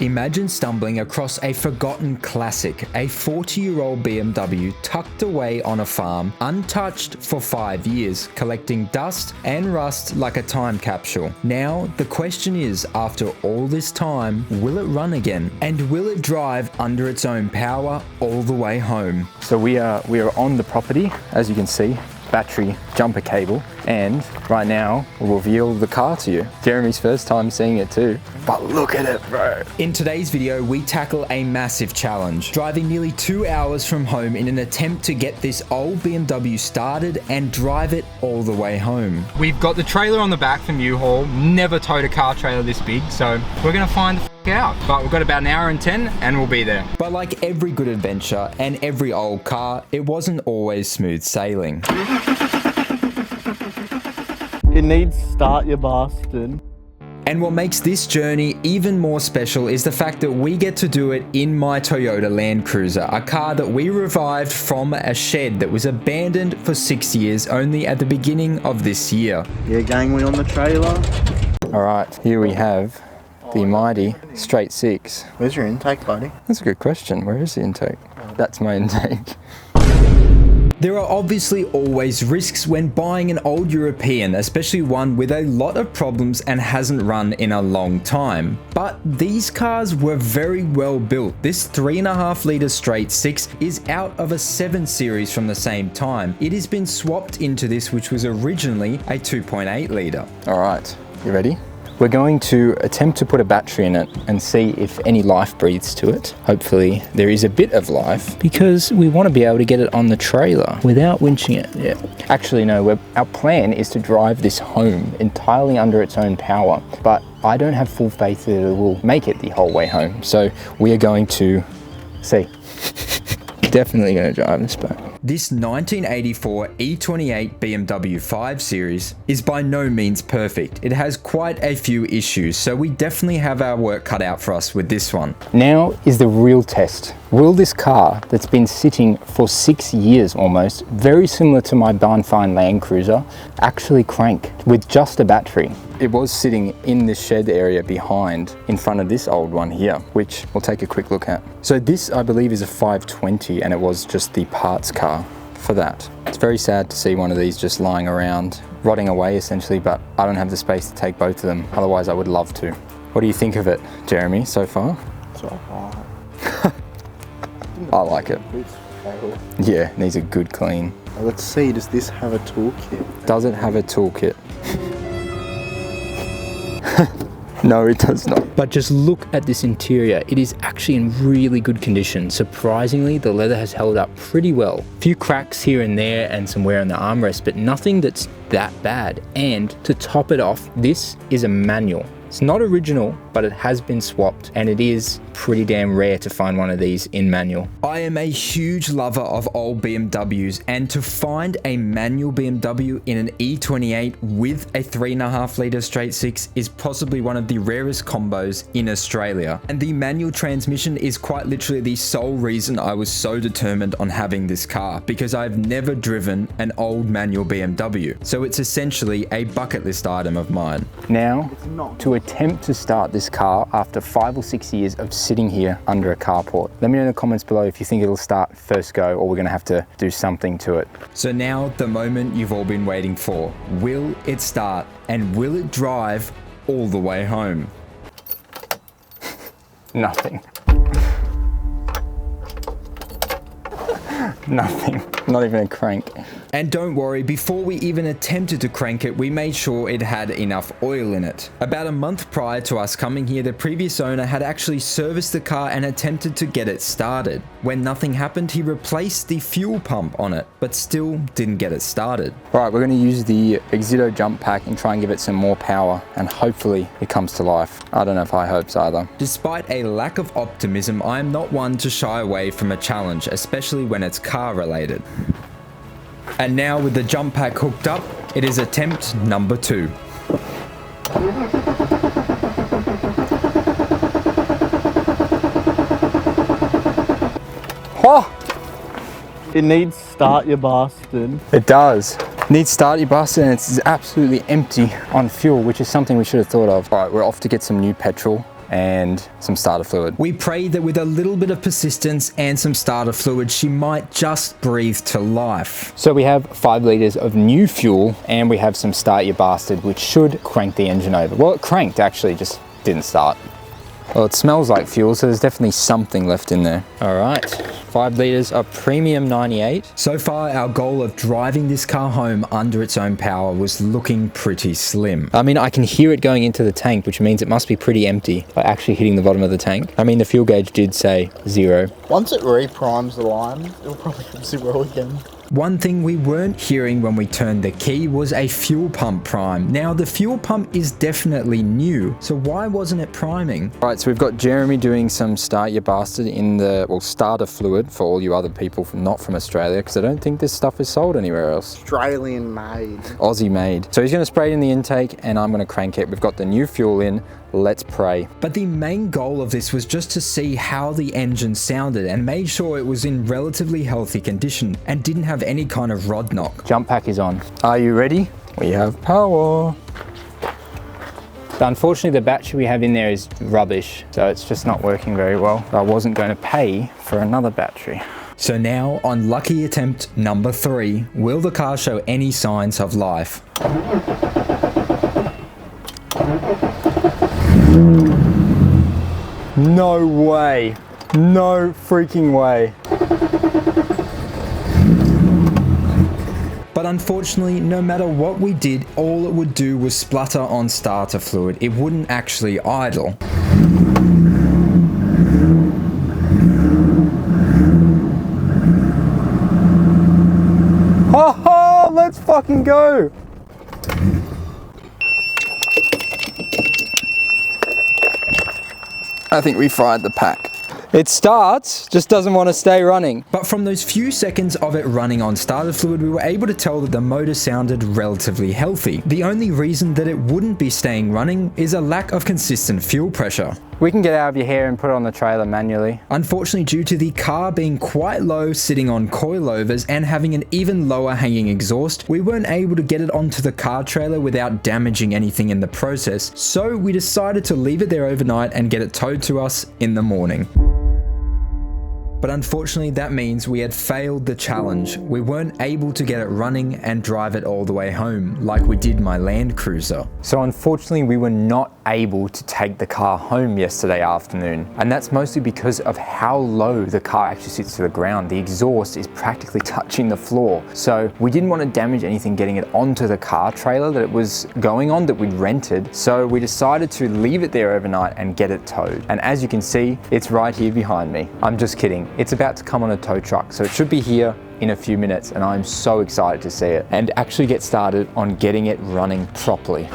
Imagine stumbling across a forgotten classic, a 40-year-old BMW tucked away on a farm, untouched for 5 years, collecting dust and rust like a time capsule. Now, the question is, after all this time, will it run again? And will it drive under its own power all the way home? So we are on the property, as you can see. Battery jumper cable, and right now we'll reveal the car to you. Jeremy's first time seeing it too, but look at it, bro. In today's video, we tackle a massive challenge, driving nearly 2 hours from home in an attempt to get this old BMW started and drive it all the way home. We've got the trailer on the back from U-Haul, never towed a car trailer this big, so we're gonna find the out, but we've got about 1 hour and 10 and we'll be there. But like every good adventure and every old car, it wasn't always smooth sailing. It needs start, you bastard. And what makes this journey even more special is the fact that we get to do it in my Toyota Land Cruiser, a car that we revived from a shed that was abandoned for 6 years only at the beginning of this year. Yeah, gang, we on the trailer. All right, here we have the mighty straight six. Where's your intake, buddy? That's a good question. Where is the intake? That's my intake. There are obviously always risks when buying an old European, especially one with a lot of problems and hasn't run in a long time. But these cars were very well built. This 3.5 litre straight six is out of a 7 series from the same time. It has been swapped into this, which was originally a 2.8 litre. All right, you ready? We're going to attempt to put a battery in it and see if any life breathes to it. Hopefully there is a bit of life, because we want to be able to get it on the trailer without winching it. Yeah. Actually, no, our plan is to drive this home entirely under its own power, but I don't have full faith that it will make it the whole way home. So we are going to see. Definitely going to drive this back. This 1984 E28 BMW 5 Series is by no means perfect. It has quite a few issues, so we definitely have our work cut out for us with this one. Now is the real test. Will this car that's been sitting for 6 years almost, very similar to my barn find Land Cruiser, actually crank with just a battery? It was sitting in the shed area behind, in front of this old one here, which we'll take a quick look at. So this, I believe, is a 520, and it was just the parts car for that. It's very sad to see one of these just lying around, rotting away essentially, but I don't have the space to take both of them. Otherwise, I would love to. What do you think of it, Jeremy, so far? It's alright. I like it. Yeah, needs a good clean. Let's see, does this have a toolkit? Does it have a toolkit? No, it does not. But just look at this interior. It is actually in really good condition. Surprisingly, the leather has held up pretty well. A few cracks here and there and some wear on the armrest, but nothing that's that bad. And to top it off, this is a manual. It's not original, but it has been swapped, and it is pretty damn rare to find one of these in manual. I am a huge lover of old BMWs, and to find a manual BMW in an E28 with a 3.5 litre straight six is possibly one of the rarest combos in Australia. And the manual transmission is quite literally the sole reason I was so determined on having this car, because I've never driven an old manual BMW. So it's essentially a bucket list item of mine. Now, to attempt to start this car after 5 or 6 years of sitting here under a carport. Let me know in the comments below if you think it'll start first go, or we're gonna have to do something to it. So now, the moment you've all been waiting for. Will it start, and will it drive all the way home? Nothing. Nothing. Not even a crank. And don't worry, before we even attempted to crank it, we made sure it had enough oil in it. About a month prior to us coming here, the previous owner had actually serviced the car and attempted to get it started. When nothing happened, he replaced the fuel pump on it, but still didn't get it started. All right, we're going to use the Exito jump pack and try and give it some more power, and hopefully it comes to life. I don't have high hopes either. Despite a lack of optimism, I am not one to shy away from a challenge, especially when it's car related. And now with the jump pack hooked up, it is attempt number 2. Oh! It needs start, you bastard. It does. Needs start, you bastard, and it's absolutely empty on fuel, which is something we should have thought of. All right, we're off to get some new petrol. and some starter fluid. We prayed that with a little bit of persistence and some starter fluid, she might just breathe to life. So we have 5 litres of new fuel, and we have some Start Your Bastard, which should crank the engine over. Well, it cranked actually, just didn't start. Well, it smells like fuel, so there's definitely something left in there. All right, 5 litres of Premium 98. So far, our goal of driving this car home under its own power was looking pretty slim. I mean, I can hear it going into the tank, which means it must be pretty empty, like actually hitting the bottom of the tank. I mean, the fuel gauge did say 0. Once it reprimes the line, it'll probably come 0 again. One thing we weren't hearing when we turned the key was a fuel pump prime. Now, the fuel pump is definitely new, so why wasn't it priming? All right, so we've got Jeremy doing some Start Your Bastard in the, well, starter fluid for all you other people not from Australia, because I don't think this stuff is sold anywhere else. Australian made. Aussie made. So he's going to spray it in the intake, and I'm going to crank it. We've got the new fuel in. Let's pray. But the main goal of this was just to see how the engine sounded and made sure it was in relatively healthy condition and didn't have any kind of rod knock. Jump pack is on. Are you ready? We have power. So unfortunately, the battery we have in there is rubbish, so it's just not working very well. I wasn't going to pay for another battery. So now, on lucky attempt number 3, will the car show any signs of life? No way. No freaking way. But unfortunately, no matter what we did, all it would do was splutter on starter fluid. It wouldn't actually idle. Ha ha! Let's fucking go! I think we fried the pack. It starts, just doesn't want to stay running. But from those few seconds of it running on starter fluid, we were able to tell that the motor sounded relatively healthy. The only reason that it wouldn't be staying running is a lack of consistent fuel pressure. We can get out of your hair and put it on the trailer manually. Unfortunately, due to the car being quite low, sitting on coilovers and having an even lower hanging exhaust, we weren't able to get it onto the car trailer without damaging anything in the process. So we decided to leave it there overnight and get it towed to us in the morning. But unfortunately, that means we had failed the challenge. We weren't able to get it running and drive it all the way home, like we did my Land Cruiser. So unfortunately, we were not able to take the car home yesterday afternoon. And that's mostly because of how low the car actually sits to the ground. The exhaust is practically touching the floor. So we didn't want to damage anything getting it onto the car trailer that it was going on that we'd rented. So we decided to leave it there overnight and get it towed. And as you can see, it's right here behind me. I'm just kidding. It's about to come on a tow truck, so it should be here in a few minutes, and I'm so excited to see it and actually get started on getting it running properly.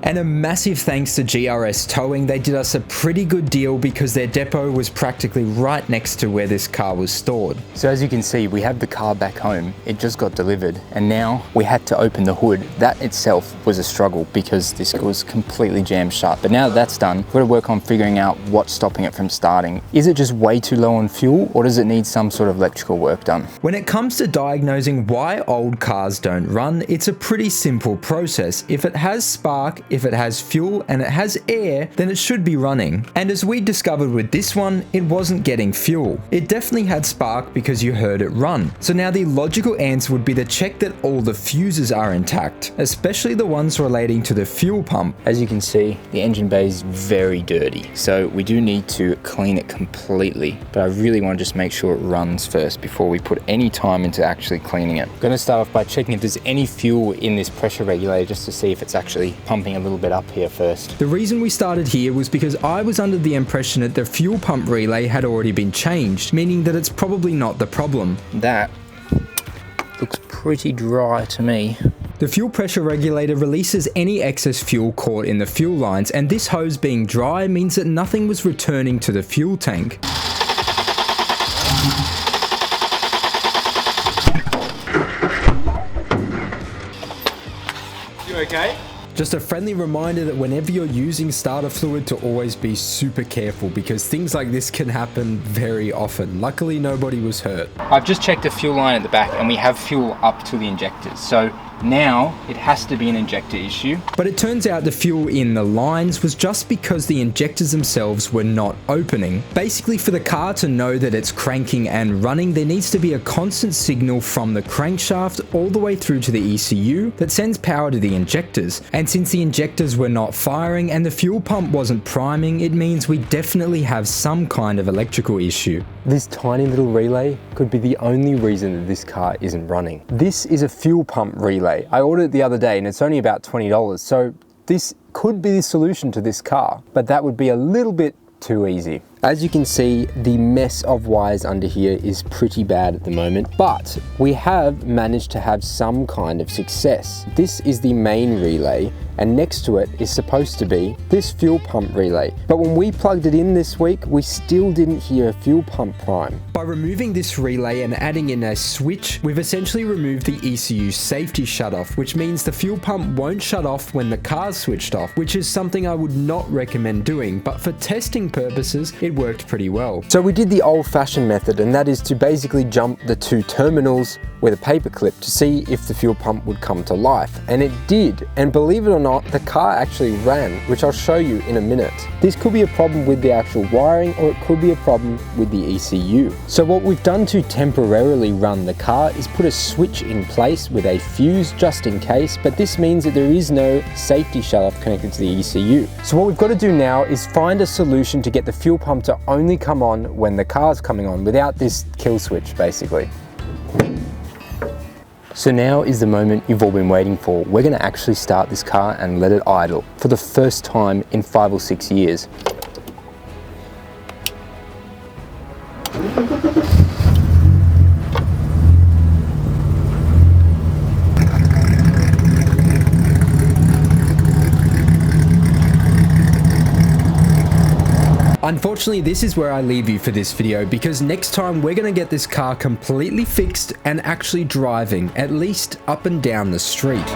And a massive thanks to GRS Towing. They did us a pretty good deal because their depot was practically right next to where this car was stored. So as you can see, we have the car back home. It just got delivered, and now we had to open the hood. That itself was a struggle because this was completely jammed shut. But now that that's done, we've got to work on figuring out what's stopping it from starting. Is it just way too low on fuel, or does it need some sort of electrical work done? When it comes to diagnosing why old cars don't run, it's a pretty simple process. If it has spark, if it has fuel and it has air, then it should be running. And as we discovered with this one, it wasn't getting fuel. It definitely had spark because you heard it run. So now the logical answer would be to check that all the fuses are intact, especially the ones relating to the fuel pump. As you can see, the engine bay is very dirty, so we do need to clean it completely. But I really want to just make sure it runs first before we put any time into actually cleaning it. I'm going to start off by checking if there's any fuel in this pressure regulator just to see if it's actually pumping a little bit up here first. The reason we started here was because I was under the impression that the fuel pump relay had already been changed, meaning that it's probably not the problem. That looks pretty dry to me. The fuel pressure regulator releases any excess fuel caught in the fuel lines, and this hose being dry means that nothing was returning to the fuel tank. You okay? Just a friendly reminder that whenever you're using starter fluid to always be super careful because things like this can happen very often. Luckily, nobody was hurt. I've just checked the fuel line at the back and we have fuel up to the injectors. So Now it has to be an injector issue. But it turns out the fuel in the lines was just because the injectors themselves were not opening. Basically, for the car to know that it's cranking and running, there needs to be a constant signal from the crankshaft all the way through to the ECU that sends power to the injectors. And since the injectors were not firing and the fuel pump wasn't priming, it means we definitely have some kind of electrical issue. This tiny little relay could be the only reason that this car isn't running. This is a fuel pump relay. I ordered it the other day and it's only about $20, so this could be the solution to this car, but that would be a little bit too easy. As you can see, the mess of wires under here is pretty bad at the moment, but we have managed to have some kind of success. This is the main relay, and next to it is supposed to be this fuel pump relay. But when we plugged it in this week, we still didn't hear a fuel pump prime. By removing this relay and adding in a switch, we've essentially removed the ECU safety shutoff, which means the fuel pump won't shut off when the car's switched off, which is something I would not recommend doing, but for testing purposes, it worked pretty well. So we did the old-fashioned method, and that is to basically jump the two terminals with a paper clip to see if the fuel pump would come to life, and it did. And believe it or not, the car actually ran, which I'll show you in a minute. This could be a problem with the actual wiring, or it could be a problem with the ECU. So what we've done to temporarily run the car is put a switch in place with a fuse just in case, but this means that there is no safety shutoff connected to the ECU. So what we've got to do now is find a solution to get the fuel pump to only come on when the car's coming on, without this kill switch basically. So now is the moment you've all been waiting for. We're going to actually start this car and let it idle for the first time in 5 or 6 years. Unfortunately, this is where I leave you for this video, because next time we're going to get this car completely fixed and actually driving, at least up and down the street.